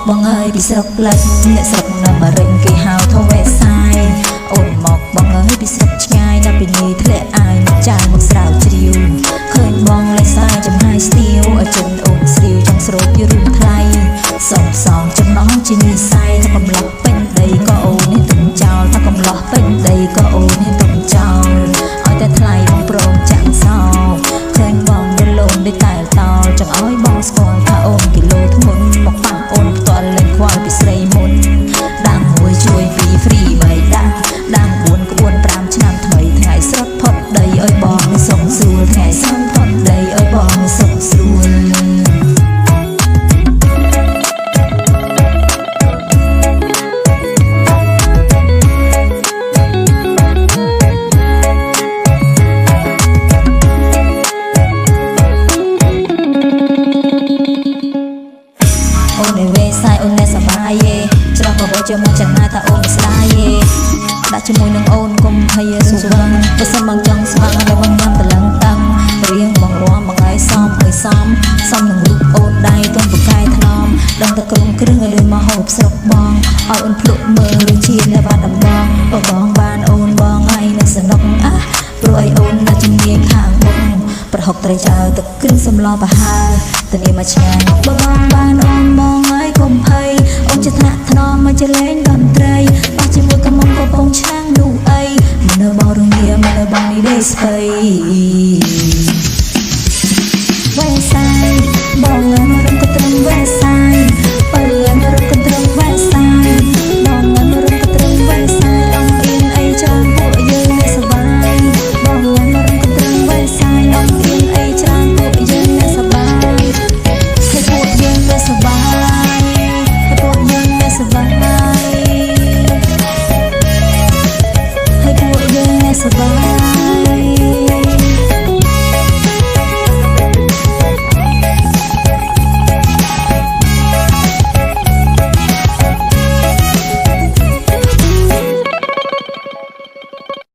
បងអើយពីស្រុកលិចអ្នកស្រុកនៅបារិញគេហៅថាវេសាយអូនមកបងអើយពីស្រុកឆ្ងាយដល់ពីនេះធ្លាក់អាយមកចាយមកស្រាវជ្រាវឃើញបងលេងសាយចំហាយស្ទៀវឲ្យចិនអូនស្រីវចង់ស្រូបយរឿងថ្លៃសំសងចំណងជានិស័យថាកំឡោះពេញដីក៏អូននេះទុំចោលថាកំឡោះពេញដីក៏អូននេះទុំចោលឲ្យតែថ្លៃបងព្រមចាក់សោឃើញបងយល់លងដូចតែតោលចង់ឲ្យបងស្គាល់ថាអូនគីឡូធ្ងន់មកប៉ះអូនផ្ទាល់លេងខ្វល់ពីស្រីមុនដាំមួយជួយពីហ្វ្រីបីដាំ4ក្បួន5ឆ្នាំថ្មីថ្ងៃស្រត់ផុតដីឲ្យបងមិនសុខស្រួលថ្ងៃស្រត់ផុតដីឲ្យបងមិនសុខស្រួលអូនឯវេសាយអូនណែសបាយយេច្រកបបោជាមកចំណាថាអូនស្ដាយយេដាក់ជាមួយនឹងអូនកុំភ័យសុវឹងបើសិនបងចង់ស្វាងដល់បងញ៉ាំតលឹងតឹងរៀងបងរំបងឲ្យសំនឹងរូបអូនដៃទុំប្រកាយថ្នមដឹងតែក្រុមគ្រឿងឲ្យដូចមកហូបស្រុកបងឲ្យអូនភ្លុកមើលរឿងជានៅបាត់ដំបងបងបានអូនបងឲ្យនឹងសនុកព្រោះឲ្យអូននៅជំនាញខាងបងប្រហុកត្រីចៅទឹកគ្រឿងសម្លប្រហើទៅនេះមកឆ្ងាញ់បងបានអូនបងឲ្យកុំភ័យអូនជាថ្នាក់ថ្នមមកជាលេងតន្ត្រីបោះជាមួយកំមុំកំពង់ឆ្នាំងនោះអីមិននៅបងរងាមិននៅបងនេះដេស្បៃវេសាយបងអើយរំក៏ត្រឹមវេសាយបើអើយរំក៏ត្រឹមវេសាយបងអើយរំក៏ត្រឹមវេសាយអងអៀនអីច្រើនពួកយើងអ្នកសបាយបងអើយរំក៏ត្រឹមវេសាយអងអៀនអីច្រើនពួកយើងអ្នកសបាយឲ្យពួកយើងអ្នកសបាយឲ្យពួកយើងអ្នកសបាយឲ្យពួកយើងអ្នកសបាយ